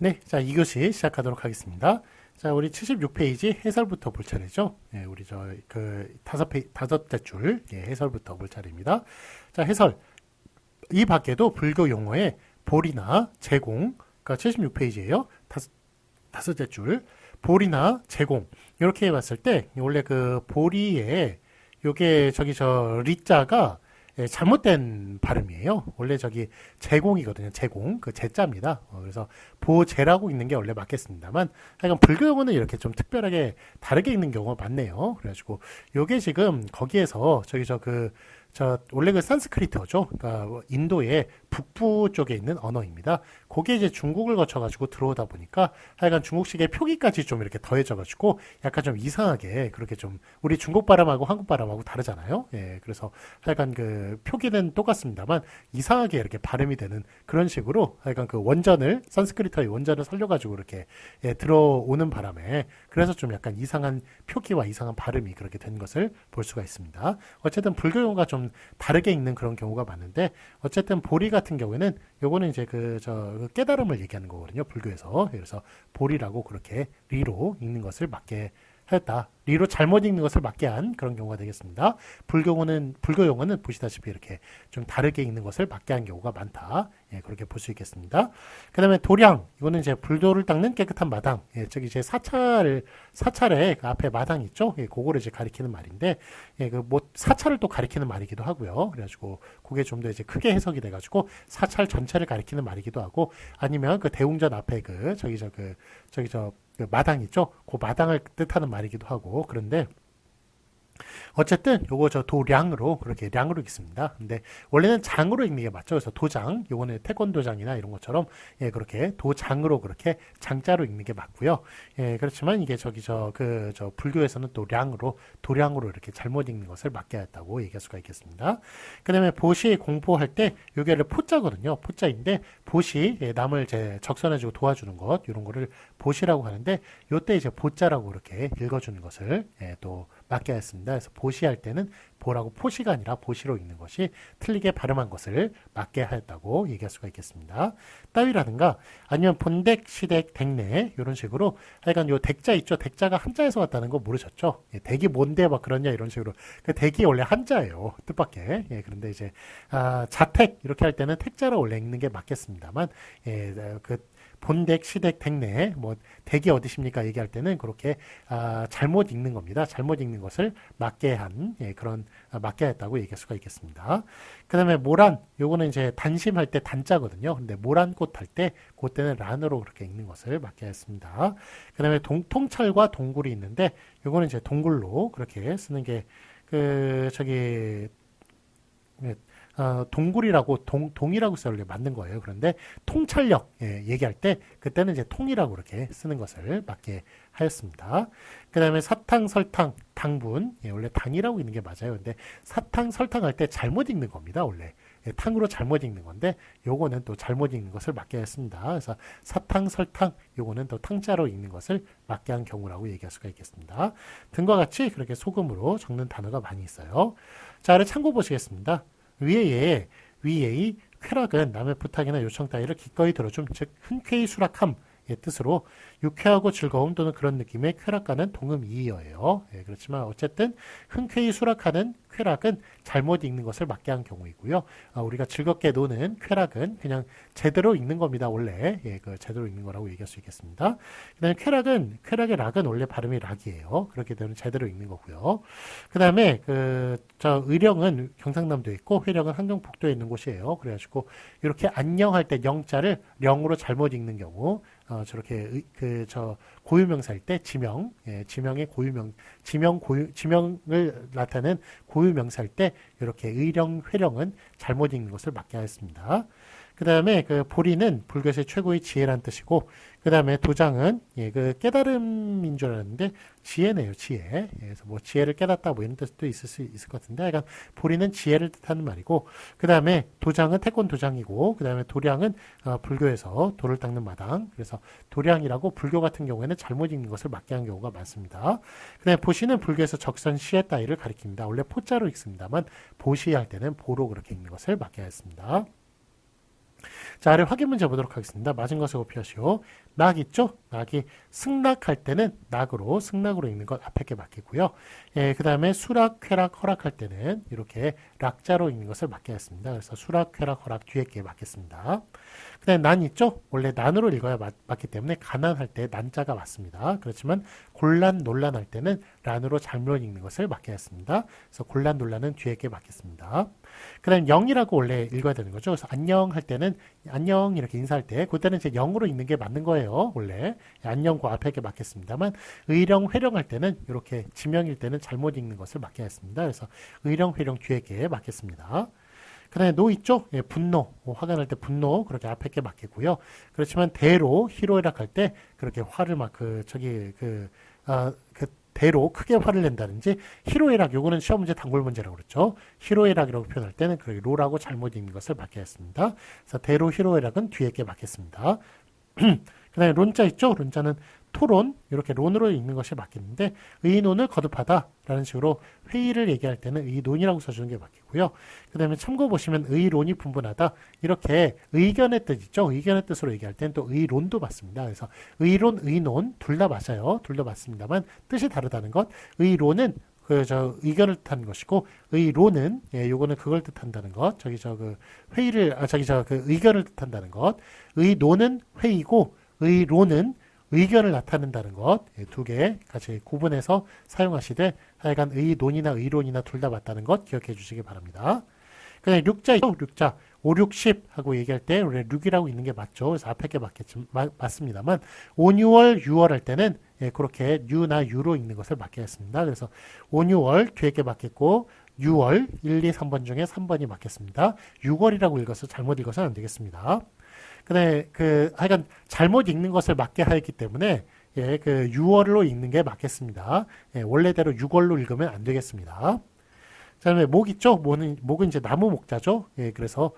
네, 자, 2교시 시작하도록 하겠습니다. 자, 우리 76페이지 해설부터 볼 차례죠. 예, 우리 다섯째 줄, 예, 해설부터 볼 차례입니다. 자, 해설. 이 밖에도 불교 용어의 볼이나 제공, 그러니까 76페이지예요. 다섯째 줄. 볼이나 제공. 이렇게 해봤을 때, 원래 그 볼이에, 요게 리자가 예, 잘못된 발음이에요. 원래 제공이거든요. 제공. 그 제자입니다. 그래서 보제라고 읽는 게 원래 맞겠습니다만, 하여간 불교 용어는 이렇게 좀 특별하게 다르게 읽는 경우가 많네요. 그래가지고, 요게 지금 거기에서 원래 그 산스크리트어죠. 그러니까 인도의 북부 쪽에 있는 언어입니다. 그게 이제 중국을 거쳐가지고 들어오다 보니까 하여간 중국식의 표기까지 좀 이렇게 더해져가지고 약간 좀 이상하게 그렇게 좀 우리 중국 발음하고 한국 발음하고 다르잖아요. 예, 그래서 하여간 그 표기는 똑같습니다만 이상하게 이렇게 발음이 되는 그런 식으로 하여간 그 산스크리트어의 원전을 살려가지고 이렇게 예, 들어오는 바람에 그래서 좀 약간 이상한 표기와 이상한 발음이 그렇게 된 것을 볼 수가 있습니다. 어쨌든 불교 용어가 좀 다르게 읽는 그런 경우가 많은데 어쨌든 보리 같은 경우에는 요거는 이제 깨달음을 얘기하는 거거든요. 불교에서. 그래서 보리라고 그렇게 리로 읽는 것을 맞게 하였다. 리로 잘못 읽는 것을 맞게 한 그런 경우가 되겠습니다. 불교 용어는 보시다시피 이렇게 좀 다르게 읽는 것을 맞게 한 경우가 많다. 예, 그렇게 볼 수 있겠습니다. 그 다음에 도량. 이거는 이제 불도를 닦는 깨끗한 마당. 예, 이제 사찰에 그 앞에 마당 있죠? 예, 그거를 이제 가리키는 말인데, 예, 사찰을 또 가리키는 말이기도 하고요. 그래가지고, 그게 좀 더 이제 크게 해석이 돼가지고, 사찰 전체를 가리키는 말이기도 하고, 아니면 그 대웅전 앞에 그 마당 있죠? 그 마당을 뜻하는 말이기도 하고, 그런데, 어쨌든 요거 도량으로 그렇게 량으로 읽습니다. 근데 원래는 장으로 읽는 게 맞죠. 그래서 도장, 요거는 태권도장이나 이런 것처럼 예, 그렇게 도장으로 그렇게 장자로 읽는 게 맞고요. 예, 그렇지만 이게 불교에서는 또 도량으로 이렇게 잘못 읽는 것을 맞게 했다고 얘기할 수가 있겠습니다. 그다음에 보시 공포할 때 요게를 포자거든요. 포자인데 보시 예, 남을 이제 적선해주고 도와주는 것 이런 거를 보시라고 하는데 요때 이제 보자라고 이렇게 읽어주는 것을 예, 또 맞게 했습니다. 그래서 보시할 때는 보라고 포시가 아니라 보시로 읽는 것이 틀리게 발음한 것을 맞게 하였다고 얘기할 수가 있겠습니다. 따위라든가 아니면 본덱, 시덱, 덱내 이런 식으로 하여간 요 덱자 있죠. 덱자가 한자에서 왔다는 거 모르셨죠? 예, 덱이 뭔데 막 그러냐 이런 식으로 그 덱이 원래 한자예요. 뜻밖의. 예, 그런데 이제 자택 이렇게 할 때는 택자로 원래 읽는 게 맞겠습니다만 예, 본덱, 시덱, 덱내, 덱이 어디십니까? 얘기할 때는 그렇게, 잘못 읽는 겁니다. 잘못 읽는 것을 맞게 한, 예, 맞게 했다고 얘기할 수가 있겠습니다. 그 다음에 모란, 요거는 이제 단심할 때 단자거든요. 근데 모란꽃 할 때, 그때는 란으로 그렇게 읽는 것을 맞게 했습니다. 그 다음에 통찰과 동굴이 있는데, 요거는 이제 동굴로 그렇게 쓰는 게, 예, 동굴이라고 동이라고 써서 만든 거예요. 그런데 통찰력 예, 얘기할 때 그때는 이제 통이라고 이렇게 쓰는 것을 맞게 하였습니다. 그 다음에 사탕, 설탕, 당분 예, 원래 당이라고 읽는 게 맞아요. 근데 사탕, 설탕 할 때 잘못 읽는 겁니다. 원래 예, 탕으로 잘못 읽는 건데 요거는 또 잘못 읽는 것을 맞게 했습니다. 그래서 사탕, 설탕 요거는 또 탕자로 읽는 것을 맞게 한 경우라고 얘기할 수가 있겠습니다. 등과 같이 그렇게 소금으로 적는 단어가 많이 있어요. 자, 아래 참고 보시겠습니다. 위에의 쾌락은 남의 부탁이나 요청 따위를 기꺼이 들어줌, 즉 흔쾌히 수락함의 뜻으로 유쾌하고 즐거움 또는 그런 느낌의 쾌락과는 동음이어예요. 예, 그렇지만 어쨌든 흔쾌히 수락하는 쾌락은 잘못 읽는 것을 맞게 한 경우이고요. 우리가 즐겁게 노는 쾌락은 그냥 제대로 읽는 겁니다. 원래 예, 제대로 읽는 거라고 얘기할 수 있겠습니다. 그다음에 쾌락의 락은 원래 발음이 락이에요. 그렇게 되면 제대로 읽는 거고요. 그다음에 의령은 경상남도에 있고 회령은 한경북도에 있는 곳이에요. 그래가지고 이렇게 안녕할 때 영자를 령으로 잘못 읽는 경우 저렇게 고유명사일 때 지명의 지명을 나타내는 고유명사일 때 이렇게 의령, 회령은 잘못 읽는 것을 맞게 하였습니다. 그 다음에 보리는 불교에서의 최고의 지혜란 뜻이고, 그 다음에 도장은 깨달음인 줄 알았는데 지혜네요, 지혜. 예, 그래서 지혜를 깨닫다 이런 뜻도 있을 수 있을 것 같은데, 약간 보리는 지혜를 뜻하는 말이고, 그 다음에 도장은 태권 도장이고, 그 다음에 도량은 불교에서 돌을 닦는 마당. 그래서 도량이라고 불교 같은 경우에는 잘못 읽는 것을 맞게 한 경우가 많습니다. 그 다음에 보시는 불교에서 적선 시에 따위를 가리킵니다. 원래 포자로 읽습니다만 보시할 때는 보로 그렇게 읽는 것을 맞게 하였습니다. 자, 아래 확인 문제 보도록 하겠습니다. 맞은 것을 고피하시오. 낙 있죠? 낙이 승낙할 때는 승낙으로 읽는 것 앞에 게 맞겠고요. 예, 그 다음에 수락, 쾌락, 허락할 때는 이렇게 락자로 읽는 것을 맞겠습니다. 그래서 수락, 쾌락, 허락 뒤에 게 맞겠습니다. 그 다음에 난 있죠? 원래 난으로 읽어야 맞기 때문에 가난할 때 난자가 맞습니다. 그렇지만 곤란, 논란할 때는 란으로 잘못 읽는 것을 맞겠습니다. 그래서 곤란, 논란은 뒤에 게 맞겠습니다. 그 다음에 영이라고 원래 읽어야 되는 거죠. 그래서 안녕 할 때는 안녕 이렇게 인사할 때 그때는 이제 영으로 읽는 게 맞는 거예요. 원래 안녕과 앞에 게 맞겠습니다만 의령, 회령할 때는 이렇게 지명일 때는 잘못 읽는 것을 맞겠습니다. 그래서 의령, 회령 뒤에 게 맞겠습니다. 그 다음에 노 있죠? 예, 분노, 화가 날 때 분노 그렇게 앞에 게 맞겠고요. 그렇지만 대로 희로애락 할 때 그렇게 화를 막 대로 크게 화를 낸다든지 희로애락 요거는 시험 문제 단골 문제라고 그랬죠. 희로애락이라고 표현할 때는 그렇게 로라고 잘못 읽는 것을 맞겠습니다. 그래서 대로 희로애락은 뒤에 게 맞겠습니다. 그 다음에 론자 있죠? 론자는 토론, 이렇게 론으로 읽는 것이 맞겠는데 의논을 거듭하다 라는 식으로 회의를 얘기할 때는 의논이라고 써주는 게 맞겠고요. 그 다음에 참고 보시면 의론이 분분하다 이렇게 의견의 뜻 있죠? 의견의 뜻으로 얘기할 때는 또 의론도 맞습니다. 그래서 의론, 의논 둘 다 맞아요. 둘 다 맞습니다만 뜻이 다르다는 것. 의론은 의견을 뜻하는 것이고 의론은 요거는 그걸 뜻한다는 것. 의견을 뜻한다는 것. 의논은 회의고 의론은 의견을 나타낸다는 것. 두 개 같이 구분해서 사용하시되 하여간 의논이나 의론이나 둘 다 맞다는 것 기억해 주시기 바랍니다. 그다음에 6자죠. 6자 5, 6, 10 하고 얘기할 때 원래 6이라고 있는 게 맞죠. 그래서 앞에 게 맞습니다만 5, 6월, 6월 할 때는 그렇게 유나 유로 읽는 것을 맞겠습니다. 그래서 5, 6월 뒤에 게 맞겠고 6월 1, 2, 3번 중에 3번이 맞겠습니다. 6월이라고 읽어서 잘못 읽어서는 안 되겠습니다. 근데 하여간 잘못 읽는 것을 맞게 하였기 때문에 6월로 읽는 게 맞겠습니다. 원래대로 6월로 읽으면 안 되겠습니다. 자, 그다음에 목 있죠? 목은 이제 나무 목자죠. 그래서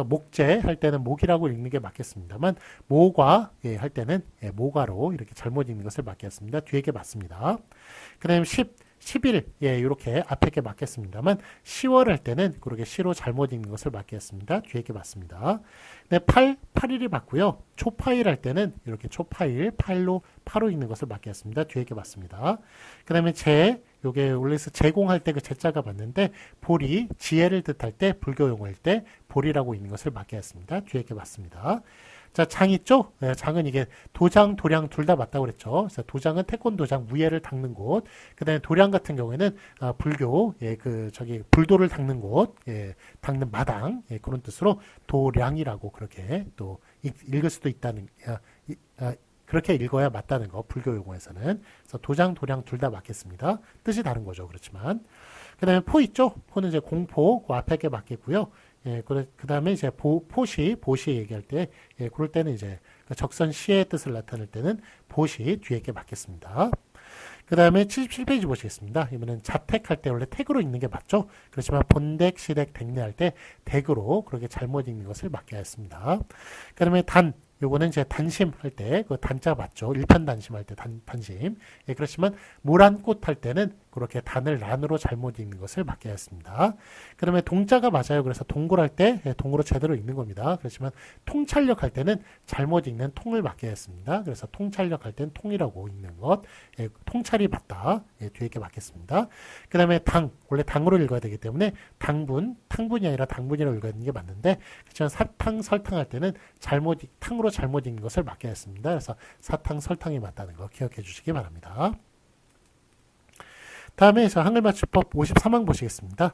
목재 할 때는 목이라고 읽는 게 맞겠습니다만 모과 할 때는 모가로 이렇게 잘못 읽는 것을 맞겠습니다. 뒤에 게 맞습니다. 그다음에 10일 이렇게 앞에 게 맞겠습니다만 10월 할 때는 그렇게 시로 잘못 읽는 것을 맞겠습니다. 뒤에 게 맞습니다. 네, 8일이 맞고요. 초파일 할 때는 이렇게 초파일, 파로 읽는 것을 맞겠습니다. 뒤에 게 맞습니다. 그 다음에 요게 원래서 제공할 때 그 제자가 맞는데 볼이 지혜를 뜻할 때 불교 용어일 때 볼이라고 읽는 것을 맞겠습니다. 뒤에 게 맞습니다. 자, 장 있죠? 장은 이게 도장, 도량 둘 다 맞다고 그랬죠. 그래서 도장은 태권도장, 무예를 닦는 곳. 그 다음에 도량 같은 경우에는 불교, 불도를 닦는 곳, 닦는 마당, 그런 뜻으로 도량이라고 그렇게 또 읽을 수도 있다는, 그렇게 읽어야 맞다는 거, 불교 용어에서는. 그래서 도장, 도량 둘 다 맞겠습니다. 뜻이 다른 거죠. 그렇지만. 그 다음에 포 있죠? 포는 이제 공포, 그 앞에 게 맞겠고요. 그 다음에 이제 보시 얘기할 때, 그럴 때는 이제 적선 시의 뜻을 나타낼 때는 보시 뒤에 게 맞겠습니다. 그 다음에 77페이지 보시겠습니다. 이번엔 자택할 때 원래 택으로 읽는 게 맞죠? 그렇지만 본댁, 시댁, 댁내할 때 댁으로 그렇게 잘못 읽는 것을 맞게 했습니다. 그 다음에 요거는 이제 단심할 때, 그 단자 맞죠? 일편단심할 때 단심. 그렇지만 모란꽃 할 때는 그렇게 단을 란으로 잘못 읽는 것을 맞게 했습니다. 그 다음에 동자가 맞아요. 그래서 동굴할 때 동으로 제대로 읽는 겁니다. 그렇지만 통찰력 할 때는 잘못 읽는 통을 맞게 했습니다. 그래서 통찰력 할 때는 통이라고 읽는 것. 통찰이 맞다. 뒤에 게 맞겠습니다. 그 다음에 원래 당으로 읽어야 되기 때문에 탕분이 아니라 당분이라고 읽어야 되는 게 맞는데, 그렇지만 사탕, 설탕 할 때는 탕으로 잘못 읽는 것을 맞게 했습니다. 그래서 사탕, 설탕이 맞다는 거 기억해 주시기 바랍니다. 다음에 한글 맞춤법 53항 보시겠습니다.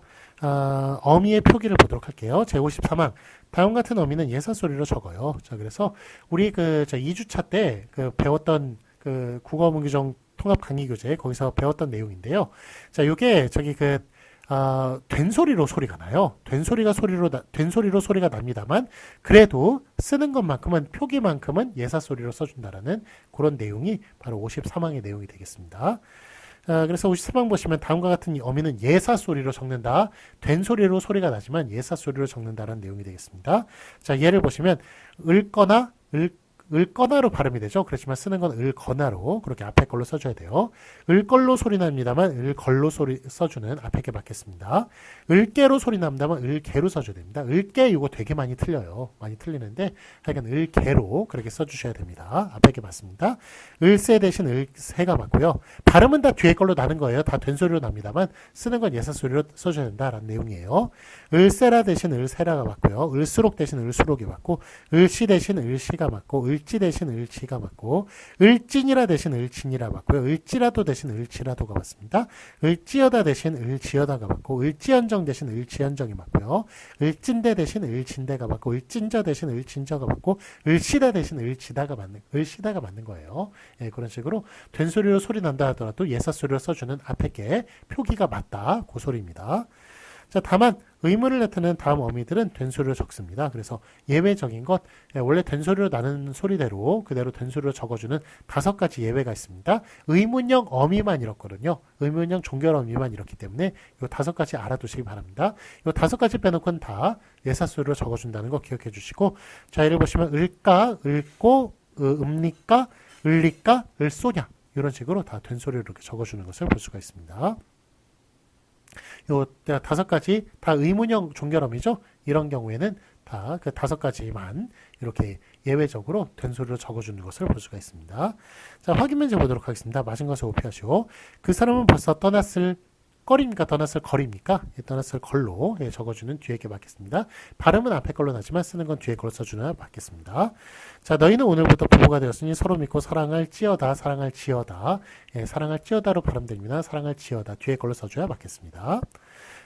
어미의 표기를 보도록 할게요. 제53항. 다음 같은 어미는 예사소리로 적어요. 자, 그래서 우리 2주차 때 배웠던 국어문규정 통합 강의 교재 거기서 배웠던 내용인데요. 자, 요게 된소리로 소리가 나요. 된소리로 소리가 납니다만 그래도 쓰는 것만큼은 표기만큼은 예사소리로 써준다라는 그런 내용이 바로 53항의 내용이 되겠습니다. 그래서 53항 보시면 다음과 같은 어미는 예사소리로 적는다. 된소리로 소리가 나지만 예사소리로 적는다라는 내용이 되겠습니다. 자, 예를 보시면 읊거나 을거나로 발음이 되죠. 그렇지만 쓰는 건 을거나로 그렇게 앞에 걸로 써줘야 돼요. 을걸로 소리 납니다만 을걸로 소리 써주는 앞에 게 맞겠습니다. 을개로 소리 납니다만 을개로 써줘야 됩니다. 을개 이거 되게 많이 틀려요. 많이 틀리는데 하여간 을개로 그렇게 써주셔야 됩니다. 앞에 게 맞습니다. 을세 대신 을세가 맞고요. 발음은 다 뒤에 걸로 나는 거예요. 다 된 소리로 납니다만 쓰는 건 예사소리로 써줘야 된다라는 내용이에요. 을세라 대신 을세라가 맞고요. 을수록 대신 을수록이 맞고 을시 대신 을시가 맞고 을지 대신 을지가 맞고 을진이라 대신 을진이라 맞고요. 을지라도 대신 을지라도가 맞습니다. 을지어다 대신 을지어다가 맞고 을지연정 대신 을지연정이 맞고요. 을진대 대신 을진대가 맞고 을진저 대신 을진저가 맞고 을시다 대신 을시다가 맞는 거예요. 예, 그런 식으로 된 소리로 소리 난다 하더라도 예사소리로 써주는 앞에 게 표기가 맞다. 그 소리입니다. 자, 다만 의문을 나타내는 다음 어미들은 된 소리로 적습니다. 그래서 예외적인 것, 원래 된 소리로 나는 소리대로 그대로 된 소리로 적어주는 5가지 예외가 있습니다. 의문형 어미만 이렇거든요. 의문형 종결 어미만 이렇기 때문에 이 5가지 알아두시기 바랍니다. 이 5가지 빼놓고는 다 예사소리로 적어준다는 거 기억해 주시고, 자, 예를 보시면 을까, 을고, 음리까, 을리까, 을소냐 이런 식으로 다 된 소리로 이렇게 적어주는 것을 볼 수가 있습니다. 요 5가지 다 의문형 종결어미죠. 이런 경우에는 다 그 5가지만 이렇게 예외적으로 된 소리로 적어주는 것을 볼 수가 있습니다. 자, 확인 문제 보도록 하겠습니다. 맞은 것을 오피하시오. 그 사람은 벌써 떠났을 거리입니까? 떠났을 거리입니까? 예, 떠났을 걸로 적어주는 뒤에 게 맞겠습니다. 발음은 앞에 걸로 나지만 쓰는 건 뒤에 걸로 써주는 맞겠습니다. 자, 너희는 오늘부터 부모가 되었으니 서로 믿고 사랑할 찌어다, 사랑할 지어다. 예, 사랑할 찌어다로 발음됩니다. 사랑할 지어다. 뒤에 걸로 써줘야 맞겠습니다.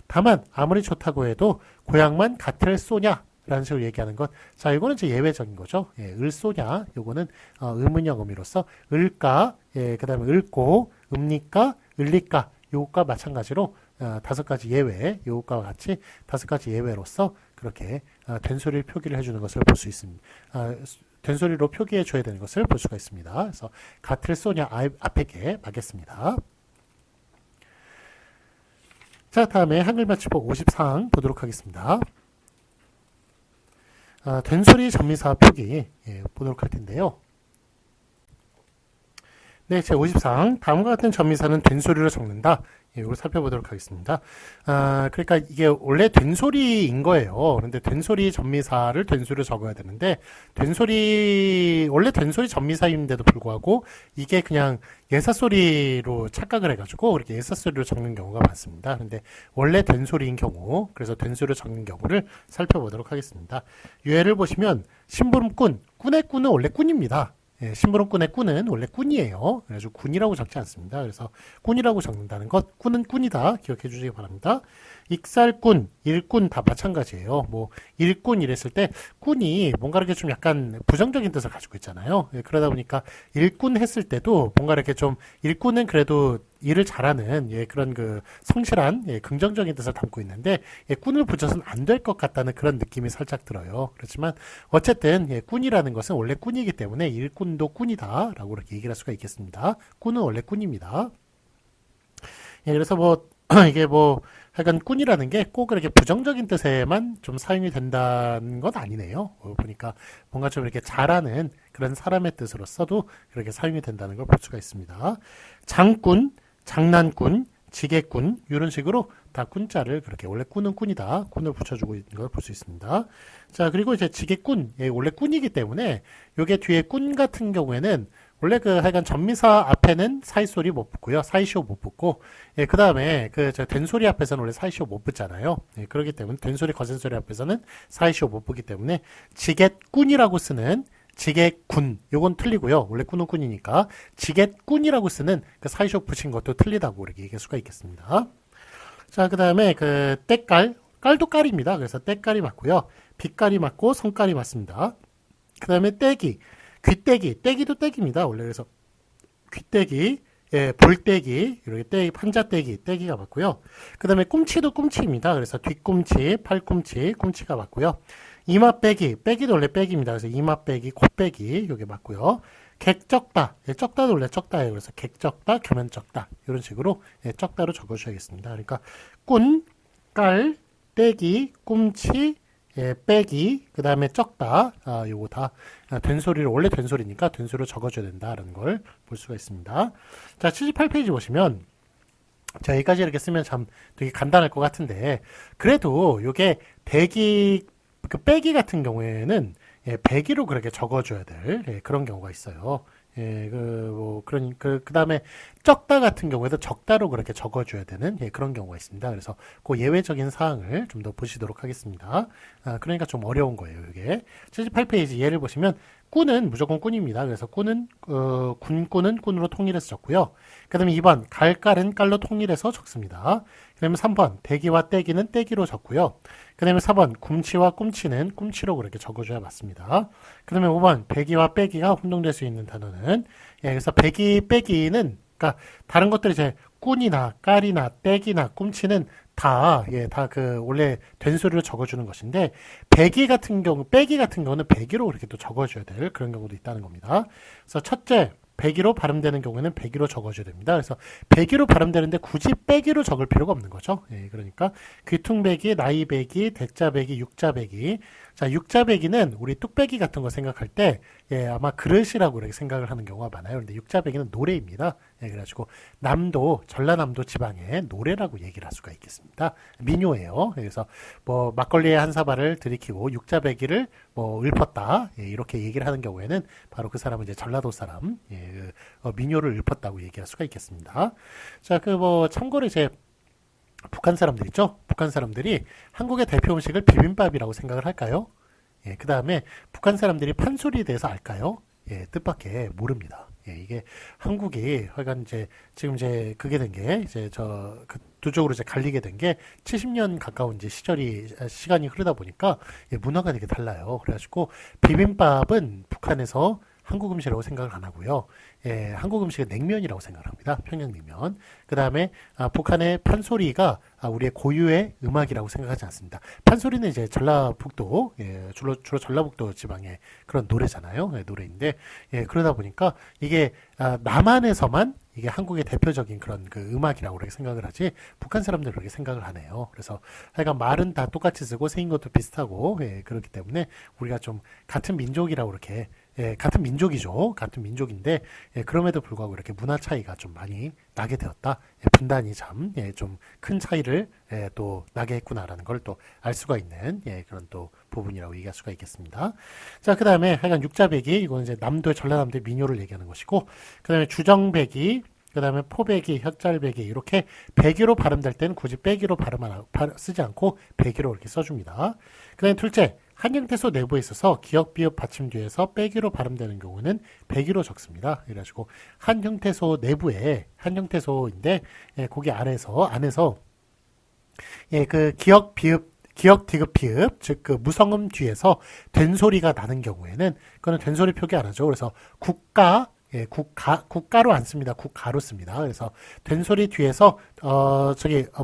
다만 아무리 좋다고 해도 고향만 같을 쏘냐? 라는 식으로 얘기하는 것. 자, 이거는 이제 예외적인 거죠. 예, 을쏘냐? 요거는 의문형 의미로서 을까, 예, 그 다음에 을고, 음리까, 을리까. 요것과 마찬가지로 5가지 예외, 요것과 같이 5가지 예외로서 그렇게 된 소리를 표기를 해주는 것을 볼 수 있습니다. 된 소리로 표기해 줘야 되는 것을 볼 수가 있습니다. 그래서 같을 쏘냐 앞에 게 맞겠습니다. 자, 다음에 한글 맞춤법 54항 보도록 하겠습니다. 된 소리 전미사 표기 보도록 할 텐데요. 네, 제54항 다음과 같은 전미사는 된 소리로 적는다. 이걸 살펴보도록 하겠습니다. 그러니까 이게 원래 된 소리인 거예요. 그런데 된 소리 전미사를 된 소리로 적어야 되는데 원래 된 소리 전미사인데도 불구하고 이게 그냥 예사소리로 착각을 해가지고 그렇게 예사소리로 적는 경우가 많습니다. 그런데 원래 된 소리인 경우, 그래서 된 소리로 적는 경우를 살펴보도록 하겠습니다. 유해를 보시면 심부름꾼, 꾼의 꾼은 원래 꾼입니다. 예, 심부름꾼의 꾼은 원래 꾼이에요. 그래서 꾼이라고 적지 않습니다. 그래서 꾼이라고 적는다는 것, 꾼은 꾼이다 기억해 주시기 바랍니다. 익살꾼, 일꾼 다 마찬가지예요. 뭐 일꾼 이랬을 때 꾼이 뭔가 이렇게 좀 약간 부정적인 뜻을 가지고 있잖아요. 예, 그러다 보니까 일꾼 했을 때도 뭔가 이렇게 좀 일꾼은 그래도 일을 잘하는 그런 그 성실한 긍정적인 뜻을 담고 있는데 꾼을 붙여서는 안 될 것 같다는 그런 느낌이 살짝 들어요. 그렇지만 어쨌든 꾼이라는 것은 원래 꾼이기 때문에 일꾼도 꾼이다 라고 이렇게 얘기를 할 수가 있겠습니다. 꾼은 원래 꾼입니다. 그래서 뭐 이게 뭐 하여간 꾼이라는 게 꼭 그렇게 부정적인 뜻에만 좀 사용이 된다는 건 아니네요. 보니까 뭔가 좀 이렇게 잘하는 그런 사람의 뜻으로 써도 그렇게 사용이 된다는 걸 볼 수가 있습니다. 장꾼, 장난꾼, 지게꾼 이런 식으로 다 꾼자를 그렇게 원래 꾼은 꾼이다. 꾼을 붙여주고 있는 걸 볼 수 있습니다. 자, 그리고 이제 지게꾼, 원래 꾼이기 때문에 요게 뒤에 꾼 같은 경우에는 원래 그 하여간 전미사 앞에는 사이소리 못 붙고요. 사이시오 못 붙고, 그 다음에 그 된소리 앞에서는 원래 사이시오 못 붙잖아요. 그렇기 때문에 된소리, 거센소리 앞에서는 사이시오 못 붙기 때문에 지게꾼이라고 쓰는 지게군, 요건 틀리고요. 원래 꾼은 꾼이니까 지게꾼이라고 쓰는 그 사이쇼 붙인 것도 틀리다고 이렇게 얘기할 수가 있겠습니다. 자, 그 다음에 그 때깔, 깔도 깔입니다. 그래서 때깔이 맞고요. 빛깔이 맞고 성깔이 맞습니다. 그 다음에 떼기, 귀떼기, 떼기도 떼기입니다. 원래 그래서 귀떼기, 볼떼기, 이렇게 떼기, 판자떼기, 떼기가 맞고요. 그 다음에 꿈치도 꿈치입니다. 그래서 뒤꿈치, 팔꿈치, 꿈치가 맞고요. 이마 빼기, 빼기도 원래 빼기입니다. 그래서 이마 빼기, 코 빼기, 요게 맞고요. 객적다, 적다도 원래 적다예요. 그래서 객적다, 겸연적다 이런 식으로 적다로 적어주셔야겠습니다. 그러니까 꾼, 깔, 떼기, 꿈치, 예, 빼기, 그 다음에 적다, 요거 다 된소리를, 원래 된소리니까 된소리로 적어줘야 된다라는 걸 볼 수가 있습니다. 자, 78페이지 보시면, 자, 여기까지 이렇게 쓰면 참 되게 간단할 것 같은데, 그래도 요게 대기, 그 빼기 같은 경우에는 예, 배기로 그렇게 적어줘야 될 예, 그런 경우가 있어요. 예, 그 다음에 적다 같은 경우에도 적다로 그렇게 적어줘야 되는 예, 그런 경우가 있습니다. 그래서 그 예외적인 사항을 좀 더 보시도록 하겠습니다. 그러니까 좀 어려운 거예요, 이게. 78페이지 예를 보시면 꾼은 무조건 꾼입니다. 그래서 꾼은 군꾼은 꾼으로 통일해서 적고요. 그 다음에 2번 갈깔은 깔로 통일해서 적습니다. 그 다음에 3번 대기와 떼기는 떼기로 적고요. 그 다음에 4번 굼치와 꿈치는 꿈치로 그렇게 적어줘야 맞습니다. 그 다음에 5번 배기와 빼기가 혼동될 수 있는 단어는 예, 그래서 배기, 빼기는 그러니까 다른 것들이 이제 꾼이나 깔이나 떼기나 꿈치는 다, 예, 다 그 원래 된소리로 적어주는 것인데 배기 같은 경우, 빼기 같은 경우는 배기로 그렇게 또 적어줘야 될 그런 경우도 있다는 겁니다. 그래서 첫째, 배기로 발음되는 경우에는 배기로 적어줘야 됩니다. 그래서 배기로 발음되는데 굳이 빼기로 적을 필요가 없는 거죠. 예, 그러니까 귀퉁배기, 나이배기, 대자배기, 육자배기. 자, 육자배기는 우리 뚝배기 같은 거 생각할 때 예, 아마 그릇이라고 이렇게 생각을 하는 경우가 많아요. 그런데 육자배기는 노래입니다. 예, 그래가지고 남도, 전라남도 지방의 노래라고 얘기를 할 수가 있겠습니다. 민요예요. 그래서 뭐 막걸리에 한 사발을 들이키고 육자배기를 뭐 읊었다 예, 이렇게 얘기를 하는 경우에는 바로 그 사람은 이제 전라도 사람 예, 민요를 읊었다고 얘기할 수가 있겠습니다. 자, 그 뭐 참고로 이제 북한 사람들 있죠? 북한 사람들이 한국의 대표 음식을 비빔밥이라고 생각을 할까요? 예, 그 다음에 북한 사람들이 판소리에 대해서 알까요? 예, 뜻밖의 모릅니다. 예, 이게 한국이 하여간 이제 지금 이제 그게 된 게 이제 그 두 쪽으로 이제 갈리게 된 게 70년 가까운 이제 시간이 흐르다 보니까 예, 문화가 되게 달라요. 그래가지고 비빔밥은 북한에서 한국 음식이라고 생각을 안 하고요. 예, 한국 음식은 냉면이라고 생각을 합니다. 평양냉면. 그 다음에 북한의 판소리가 우리의 고유의 음악이라고 생각하지 않습니다. 판소리는 이제 전라북도, 예, 주로 전라북도 지방의 그런 노래잖아요. 예, 노래인데 예, 그러다 보니까 이게 남한에서만 이게 한국의 대표적인 그런 그 음악이라고 그렇게 생각을 하지 북한 사람들은 그렇게 생각을 하네요. 그래서 하여간 말은 다 똑같이 쓰고 생긴 것도 비슷하고 예, 그렇기 때문에 우리가 좀 같은 민족이라고 그렇게 예, 같은 민족이죠. 같은 민족인데 예, 그럼에도 불구하고 이렇게 문화 차이가 좀 많이 나게 되었다. 예, 분단이 참 좀 큰 차이를 예, 또 나게 했구나라는 걸 또 알 수가 있는 예, 그런 또 부분이라고 얘기할 수가 있겠습니다. 자, 그 다음에 하여간 육자배기 이건 이제 남도의 전라남도의 민요를 얘기하는 것이고 그 다음에 주정배기 그 다음에 포배기, 혓잘배기 이렇게 배기로 발음될 때는 굳이 빼기로 쓰지 않고 배기로 이렇게 써줍니다. 그 다음에 둘째, 한형태소 내부에 있어서 기역, 비읍, 받침 뒤에서 빼기로 발음되는 경우는 배기로 적습니다. 그래가지고 한형태소 내부에 한형태소인데 예, 거기 안에서 예, 그 기역, 디귿, 피읍, 즉 그 무성음 뒤에서 된소리가 나는 경우에는 그거는 된소리 표기 안 하죠. 그래서 국가 예, 국가로 안 씁니다. 국가로 씁니다. 그래서 된소리 뒤에서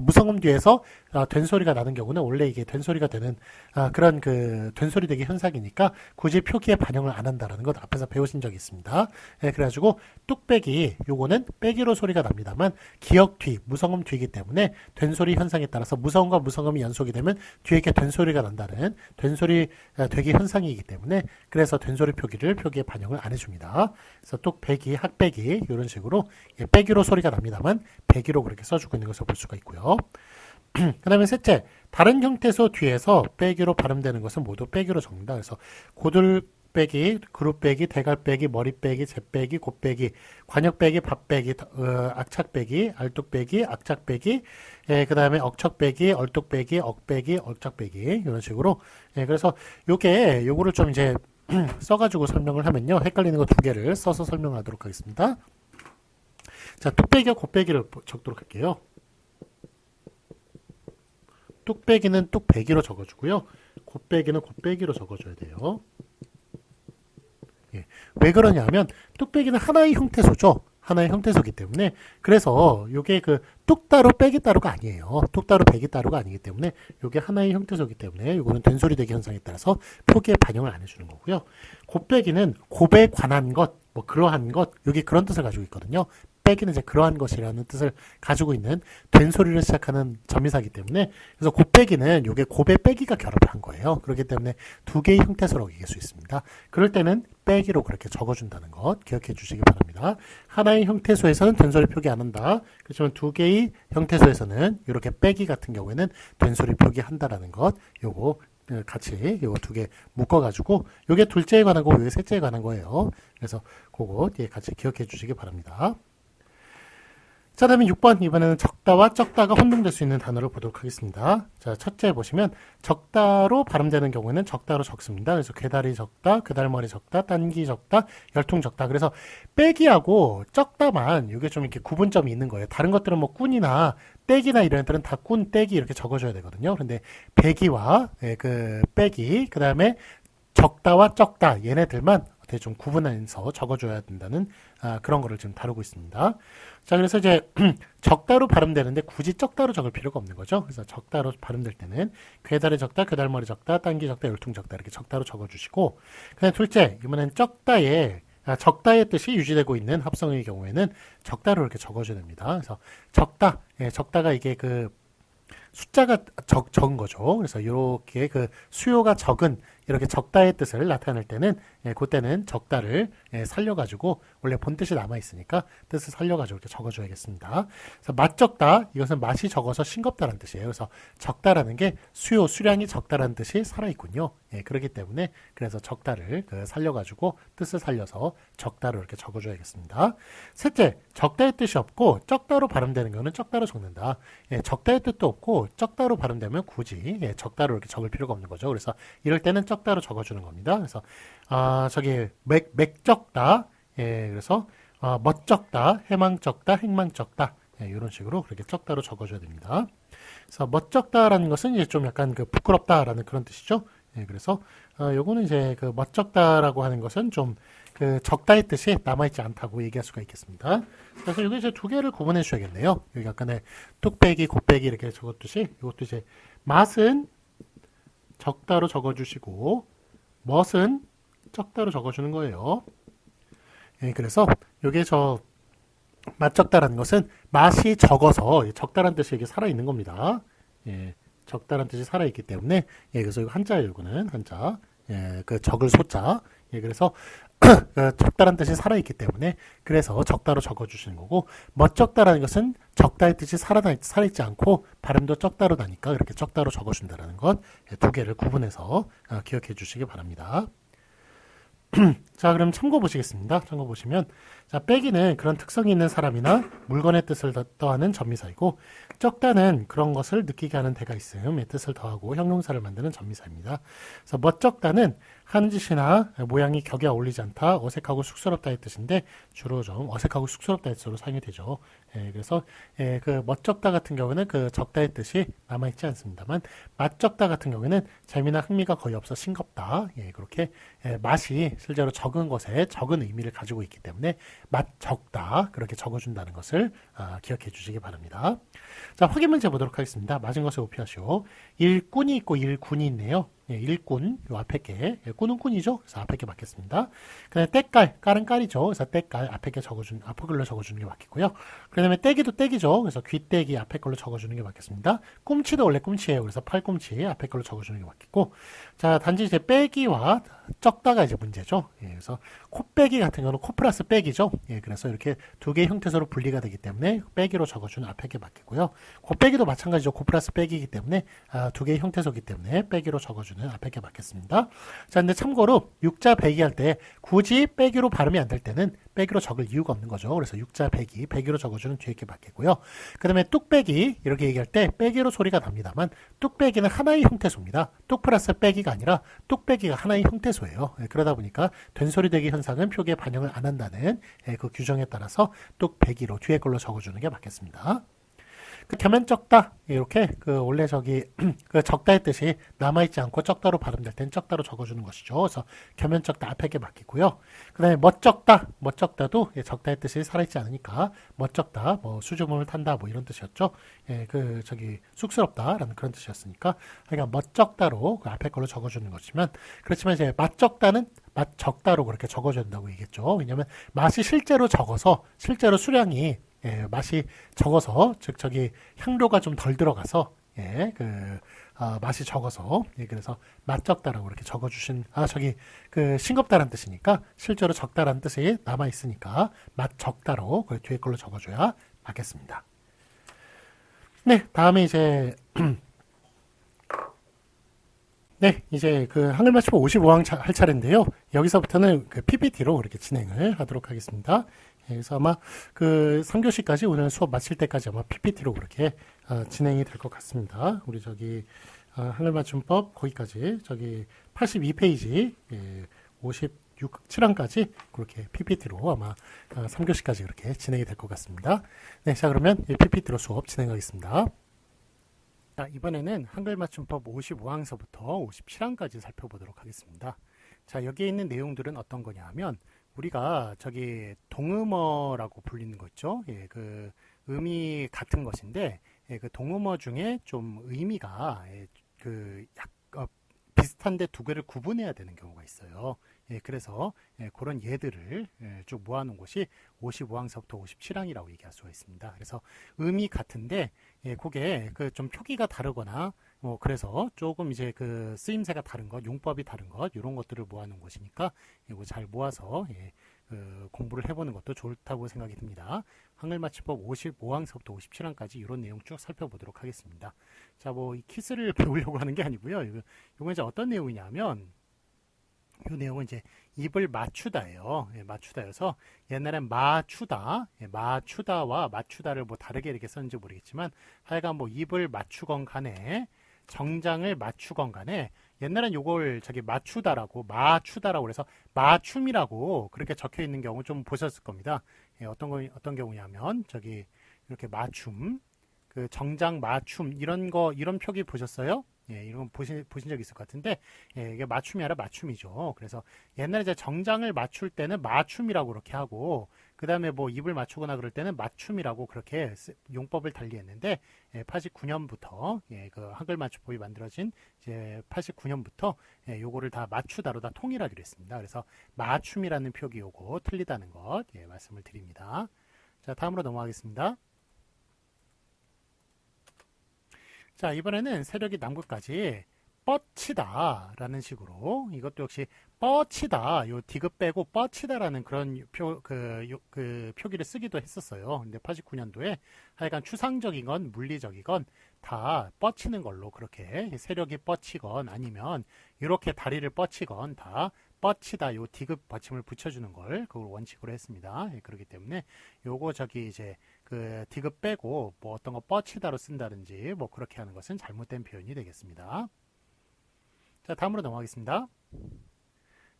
무성음 뒤에서 된소리가 나는 경우는 원래 이게 된소리가 되는 그런 그 된소리 되기 현상이니까 굳이 표기에 반영을 안 한다라는 것 앞에서 배우신 적이 있습니다. 예, 그래가지고 뚝배기 요거는 빼기로 소리가 납니다만 기역 뒤 무성음 뒤이기 때문에 된소리 현상에 따라서 무성음과 무성음이 연속이 되면 뒤에 이렇게 된소리가 난다는 된소리 되기 현상이기 때문에 그래서 된소리 표기에 반영을 안 해줍니다. 그래서 뚝배기, 학배기 이런 식으로 예, 빼기로 소리가 납니다만 배기로 그렇게 써주고 있는 것을 볼 수가 있고요. 그 다음에 셋째, 다른 형태소 뒤에서 빼기로 발음되는 것은 모두 빼기로 적는다. 그래서 고들빼기, 그룹빼기, 대갈빼기, 머리빼기, 잿빼기, 곱빼기, 관역빼기, 밥빼기, 악착빼기, 알뚝빼기, 악착빼기, 예, 그 다음에 억척빼기, 얼뚝빼기, 억빼기, 얼짝빼기 이런 식으로 예, 그래서 요거를 좀 이제 써가지고 설명을 하면요 헷갈리는 거 두 개를 써서 설명하도록 하겠습니다. 자, 뚝배기와 곱빼기를 적도록 할게요. 뚝배기는 뚝배기로 적어주고요. 곱빼기는 곱빼기로 적어줘야 돼요. 예. 왜 그러냐면 뚝배기는 하나의 형태소죠. 하나의 형태소이기 때문에 그래서 요게 그 뚝따로 빼기 따로가 아니에요. 뚝따로 빼기 따로가 아니기 때문에 요게 하나의 형태소이기 때문에 요거는 된소리 되기 현상에 따라서 표기에 반영을 안 해주는 거고요. 곱빼기는 곱에 관한 것, 뭐 그러한 것, 요게 그런 뜻을 가지고 있거든요. 빼기는 이제 그러한 것이라는 뜻을 가지고 있는 된소리를 시작하는 접미사이기 때문에 그래서 곱빼기는 요게 곱에 빼기가 결합한 거예요. 그렇기 때문에 두 개의 형태소라고 얘기할 수 있습니다. 그럴 때는 빼기로 그렇게 적어준다는 것 기억해 주시기 바랍니다. 하나의 형태소에서는 된소리 표기 안 한다. 그렇지만 두 개의 형태소에서는 이렇게 빼기 같은 경우에는 된소리 표기한다라는 것 요거 같이 요거 두 개 묶어가지고 요게 둘째에 관한 거고 요게 셋째에 관한 거예요. 그래서 그거 같이 기억해 주시기 바랍니다. 자, 다음에 6번. 이번에는 적다와 적다가 혼동될 수 있는 단어를 보도록 하겠습니다. 자, 첫째 보시면 적다로 발음되는 경우에는 적다로 적습니다. 그래서 괴다리 적다, 괴달머리 적다, 단기 적다, 열통 적다. 그래서 빼기하고 적다만 이게 좀 이렇게 구분점이 있는 거예요. 다른 것들은 뭐 꾼이나 떼기나 이런 애들은 다 꾼, 떼기 이렇게 적어줘야 되거든요. 그런데 배기와 그 빼기, 그 다음에 적다와 적다 얘네들만 어떻게 좀 구분해서 적어줘야 된다는 그런 거를 지금 다루고 있습니다. 자, 그래서 이제 적다로 발음되는데 굳이 적다로 적을 필요가 없는 거죠. 그래서 적다로 발음될 때는 괴달의 적다, 괴달머리 적다, 단기 적다, 열통 적다 이렇게 적다로 적어주시고, 그다음 둘째 이번엔 적다의 뜻이 유지되고 있는 합성의 경우에는 적다로 이렇게 적어줘야 됩니다. 그래서 적다, 적다가 이게 그 숫자가 적은 거죠. 그래서 이렇게 그 수요가 적은 이렇게 적다의 뜻을 나타낼 때는 그때는 적다를 살려가지고 원래 본 뜻이 남아 있으니까 뜻을 살려가지고 이렇게 적어줘야겠습니다. 그래서 맛적다 이것은 맛이 적어서 싱겁다라는 뜻이에요. 그래서 적다라는 게 수량이 적다라는 뜻이 살아있군요. 그렇기 때문에 그래서 적다를 살려가지고 뜻을 살려서 적다로 이렇게 적어줘야겠습니다. 셋째, 적다의 뜻이 없고 적다로 발음되는 경우는 적다로 적는다. 적다의 뜻도 없고 적다로 발음되면 굳이 적다로 이렇게 적을 필요가 없는 거죠. 그래서 이럴 때는 적다로 적어주는 겁니다. 그래서 맥적다, 그래서 멋적다, 해망적다, 행망적다 이런 식으로 그렇게 적다로 적어줘야 됩니다. 그래서 멋적다라는 것은 이제 좀 약간 그 부끄럽다라는 그런 뜻이죠. 그래서 요거는 이제 그 멋적다라고 하는 것은 좀 그 적다의 뜻이 남아있지 않다고 얘기할 수가 있겠습니다. 그래서 여기 이제 두 개를 구분해 주셔야겠네요. 여기 아까는 뚝배기, 곱배기 이렇게 적었듯이 이것도 이제 맛은 적다로 적어주시고 멋은 적다로 적어주는 거예요. 그래서 요게 맛적다라는 것은 맛이 적어서 적다라는 뜻이 이게 살아있는 겁니다. 적다라는 뜻이 살아있기 때문에 그래서 이거 한자예요. 이거는 한자. 그 적을 소자. 그래서 적다라는 뜻이 살아있기 때문에 그래서 적다로 적어주시는 거고, 멋적다라는 것은 적다의 뜻이 살아있지 않고 발음도 적다로 나니까 그렇게 적다로 적어준다는 것 두 개를 구분해서 기억해 주시기 바랍니다. 자, 그럼 참고 보시겠습니다. 참고 보시면, 자, 빼기는 그런 특성이 있는 사람이나 물건의 뜻을 더하는 접미사이고, 적다는 그런 것을 느끼게 하는 대가 있음의 뜻을 더하고 형용사를 만드는 접미사입니다. 그래서 멋적다는 하는 짓이나 모양이 격에 어울리지 않다, 어색하고 쑥스럽다의 뜻인데 주로 좀 어색하고 쑥스럽다의 뜻으로 사용이 되죠. 그래서 그 멋적다 같은 경우는 그 적다의 뜻이 남아있지 않습니다만, 맛적다 같은 경우에는 재미나 흥미가 거의 없어 싱겁다. 그렇게 맛이 실제로 적은 것에 적은 의미를 가지고 있기 때문에 맛적다 그렇게 적어준다는 것을 기억해 주시기 바랍니다. 자, 확인 문제 보도록 하겠습니다. 맞은 것을 오피하시오. 일꾼이 있고 일군이 있네요. 일꾼, 요 앞에 게, 꾼은 꾼이죠. 그래서 앞에 게 맞겠습니다. 그 다음에 때깔, 깔은 깔이죠. 그래서 때깔, 앞에 걸로 적어주는 게 맞겠고요. 그 다음에 떼기도 떼기죠. 그래서 귀떼기 앞에 걸로 적어주는 게 맞겠습니다. 꿈치도 원래 꿈치예요. 그래서 팔꿈치 앞에 걸로 적어주는 게 맞겠고. 자, 단지 이제 빼기와 적다가 이제 문제죠. 그래서 코빼기 같은 경우는 코 플러스 빼기죠. 그래서 이렇게 두 개의 형태소로 분리가 되기 때문에 빼기로 적어주는 앞에 게 맞겠고요. 곱빼기도 마찬가지죠. 코 플러스 빼기이기 때문에 두 개의 형태소이기 때문에 빼기로 적어주는 앞에 게 맞겠습니다. 자, 근데 참고로 육자 배기 할 때 굳이 빼기로 발음이 안 될 때는 빼기로 적을 이유가 없는 거죠. 그래서 육자 배기, 배기로 적어주는 뒤에 게 맞겠고요. 그 다음에 뚝배기 이렇게 얘기할 때 빼기로 소리가 납니다만 뚝배기는 하나의 형태소입니다. 뚝 플러스 빼기가 아니라 뚝배기가 하나의 형태소예요. 그러다 보니까 된소리 대기 현상은 표기에 반영을 안 한다는 그 규정에 따라서 뚝배기로 뒤에 걸로 적어주는 게 맞겠습니다. 그 겸연적다 이렇게 그 원래 그 적다의 뜻이 남아있지 않고 적다로 발음될 땐 적다로 적어주는 것이죠. 그래서 겸연적다 앞에 게 맞겠고요. 그 다음에 멋적다도 적다의 뜻이 살아있지 않으니까 멋적다 뭐 수줍음을 탄다 뭐 이런 뜻이었죠. 쑥스럽다라는 그런 뜻이었으니까 그러니까 멋적다로 그 앞에 걸로 적어주는 것이면, 그렇지만 이제 맛적다는 맛 적다로 그렇게 적어줘야 된다고 얘기했죠. 왜냐면 맛이 실제로 적어서 실제로 수량이 맛이 적어서 즉 저기 향료가 좀 덜 들어가서 맛이 적어서 그래서 맛 적다라고 이렇게 적어주신 저기 그 싱겁다란 뜻이니까 실제로 적다란 뜻이 남아 있으니까 맛 적다로 그 뒤에 걸로 적어줘야 맞겠습니다. 네, 다음에 이제 네, 이제 그 한글 맞춤법 55항 할 차례인데요. 여기서부터는 그 PPT로 이렇게 진행을 하도록 하겠습니다. 그래서 아마 그 3교시까지 오늘 수업 마칠 때까지 아마 PPT로 그렇게 진행이 될 것 같습니다. 우리 저기 한글 맞춤법 거기까지 저기 82페이지 57항까지 그렇게 PPT로 아마 3교시까지 그렇게 진행이 될 것 같습니다. 네, 자 그러면 PPT로 수업 진행하겠습니다. 자, 이번에는 한글 맞춤법 55항서부터 57항까지 살펴보도록 하겠습니다. 자, 여기에 있는 내용들은 어떤 거냐 하면 우리가 저기 동음어라고 불리는 거 있죠. 그 음이 같은 것인데 그 동음어 중에 좀 의미가 비슷한데 두 개를 구분해야 되는 경우가 있어요. 그래서 그런 예들을 쭉 모아놓은 것이 55항서부터 57항이라고 얘기할 수가 있습니다. 그래서 음이 같은데 그게 그 좀 표기가 다르거나 그래서 조금 이제 그 쓰임새가 다른 것, 용법이 다른 것 이런 것들을 모아놓은 것이니까 이거 잘 모아서 공부를 해보는 것도 좋다고 생각이 듭니다. 한글 맞춤법 55항서부터 57항까지 이런 내용 쭉 살펴보도록 하겠습니다. 자, 뭐 이 키스를 배우려고 하는 게 아니고요. 이건 이제 어떤 내용이냐면 이 내용은 이제 입을 맞추다예요. 맞추다여서 옛날엔 마추다, 마추다와 맞추다를 뭐 다르게 이렇게 썼는지 모르겠지만 하여간 뭐 입을 맞추건 간에 정장을 맞추건 간에 옛날엔 요걸 저기 맞추다라고 그래서 맞춤이라고 그렇게 적혀 있는 경우 좀 보셨을 겁니다. 어떤 경우냐면 저기 이렇게 맞춤, 그 정장 맞춤 이런 표기 보셨어요? 이런 거 보신 적 있을 것 같은데 이게 맞춤이 아니라 맞춤이죠. 그래서 옛날에 이제 정장을 맞출 때는 맞춤이라고 그렇게 하고 그 다음에 뭐 입을 맞추거나 그럴 때는 맞춤이라고 그렇게 용법을 달리했는데 89년부터 그 한글 맞춤법이 만들어진 이제 89년부터 요거를 다 맞추다로 다 통일하기로 했습니다. 그래서 맞춤이라는 표기 요거 틀리다는 것 말씀을 드립니다. 자, 다음으로 넘어가겠습니다. 자, 이번에는 세력이 남극까지 뻗치다 라는 식으로 이것도 역시 뻗치다 요 디귿 빼고 뻗치다라는 그런 표기를 쓰기도 했었어요. 근데 89년도에 하여간 추상적이건 물리적이건 다 뻗치는 걸로 그렇게 세력이 뻗치건 아니면 이렇게 다리를 뻗치건 다 뻗치다 요 디귿 받침을 붙여주는 걸 그걸 원칙으로 했습니다. 그렇기 때문에 요거 저기 이제 그 디귿 빼고 뭐 어떤 거 뻗치다로 쓴다든지 뭐 그렇게 하는 것은 잘못된 표현이 되겠습니다. 자, 다음으로 넘어가겠습니다.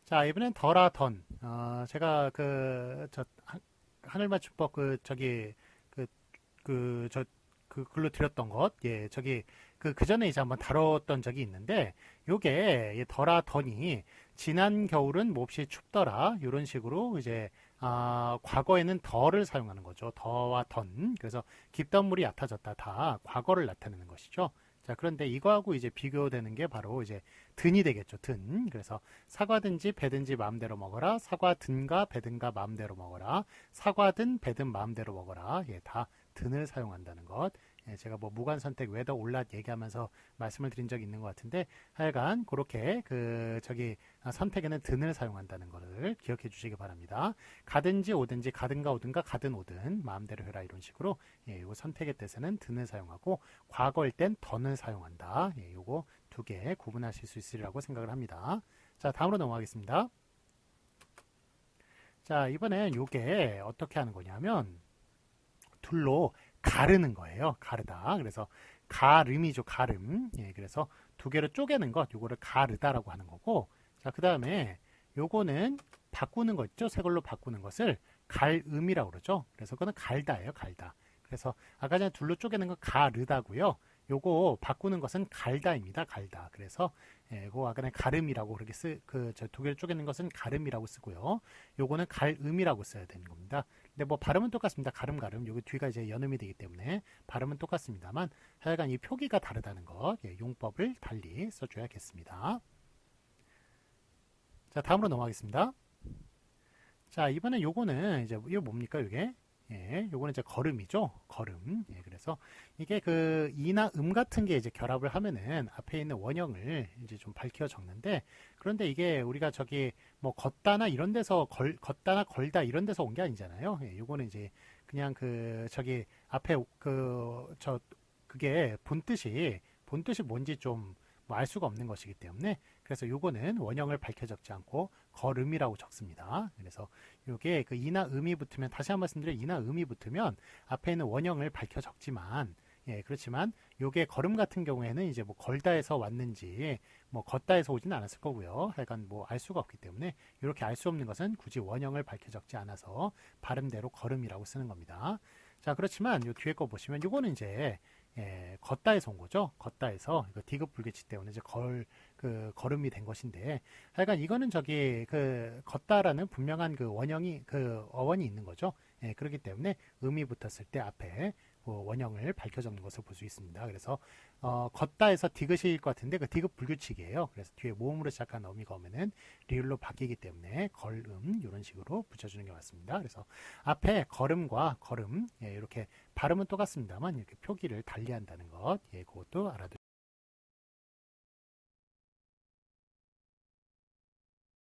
자, 이번엔 덜아 던. 제가 하늘 맞춤법 글로 드렸던 것, 저기 그 전에 이제 한번 다뤘던 적이 있는데 요게 덜아 던이 지난 겨울은 몹시 춥더라 이런 식으로 이제 과거에는 더를 사용하는 거죠. 더와 던. 그래서 깊던 물이 얕아졌다. 다 과거를 나타내는 것이죠. 자, 그런데 이거하고 이제 비교되는 게 바로 이제 든이 되겠죠. 든. 그래서 사과든지 배든지 마음대로 먹어라. 사과든가 배든가 마음대로 먹어라. 사과든 배든 마음대로 먹어라. 다 든을 사용한다는 것. 제가 뭐 무관 선택 웨더 올랏 얘기하면서 말씀을 드린 적이 있는 것 같은데 하여간 그렇게 선택에는 든을 사용한다는 것을 기억해 주시기 바랍니다. 가든지 오든지 가든가 오든가 가든 오든 마음대로 해라 이런 식으로 이거 선택의 뜻에는 든을 사용하고 과거일 땐 던을 사용한다. 요거 두 개 구분하실 수 있으리라고 생각을 합니다. 자, 다음으로 넘어가겠습니다. 자, 이번엔 요게 어떻게 하는 거냐면 둘로 가르는 거예요. 가르다. 그래서 가름이죠. 가름. 그래서 두 개를 쪼개는 것, 요거를 가르다라고 하는 거고, 자, 그 다음에 요거는 바꾸는 거 있죠. 새 걸로 바꾸는 것을 갈음이라고 그러죠. 그래서 그거는 갈다예요. 갈다. 그래서 아까 전에 둘로 쪼개는 건 가르다고요. 요거 바꾸는 것은 갈다입니다. 갈다. 그래서 그거 아까 전에 가름이라고 그렇게 두 개를 쪼개는 것은 가름이라고 쓰고요. 요거는 갈음이라고 써야 되는 겁니다. 근데 뭐 발음은 똑같습니다. 가름. 여기 뒤가 이제 연음이 되기 때문에 발음은 똑같습니다만 하여간 이 표기가 다르다는 것, 용법을 달리 써줘야겠습니다. 자, 다음으로 넘어가겠습니다. 자, 이번에 요거는 이제 이거 뭡니까, 이게? 예, 요거는 이제 걸음이죠. 걸음. 예, 그래서 이게 그 이나 같은 게 이제 결합을 하면은 앞에 있는 원형을 이제 좀 밝혀 적는데, 그런데 이게 우리가 저기 뭐 걷다나 이런 데서 걷다나 걸다 이런 데서 온 게 아니잖아요. 예, 요거는 이제 그냥 그 저기 앞에 그게 본뜻이 뭔지 좀 뭐 알 수가 없는 것이기 때문에, 그래서 요거는 원형을 밝혀 적지 않고 걸음이라고 적습니다. 그래서 요게 그 이나 이 붙으면, 다시 한 번 말씀드려, 이나 이 붙으면 앞에 있는 원형을 밝혀 적지만, 예, 그렇지만 요게 걸음 같은 경우에는 이제 뭐 걸다에서 왔는지 뭐 걷다에서 오지는 않았을 거고요. 하여간 뭐 알 수가 없기 때문에 이렇게 알 수 없는 것은 굳이 원형을 밝혀 적지 않아서 발음대로 걸음이라고 쓰는 겁니다. 자, 그렇지만 요 뒤에 거 보시면 요거는 이제 예, 걷다에서 온 거죠. 걷다에서 이거 디귿 불규칙 때문에 이제 걸음이 된 것인데, 하여간 이거는 저기 그 걷다라는 분명한 그 원형이 그 어원이 있는 거죠. 예, 그렇기 때문에 음이 붙었을 때 앞에 그 원형을 밝혀 적는 것을 볼 수 있습니다. 그래서 걷다에서 디귿일 것 같은데 그 디귿 불규칙이에요. 그래서 뒤에 모음으로 시작한 어미가 오면은 리을로 바뀌기 때문에 걸음 이런 식으로 붙여주는 게 맞습니다. 그래서 앞에 걸음과 걸음 예, 이렇게 발음은 똑같습니다만 이렇게 표기를 달리한다는 것, 예, 그것도 알아두시면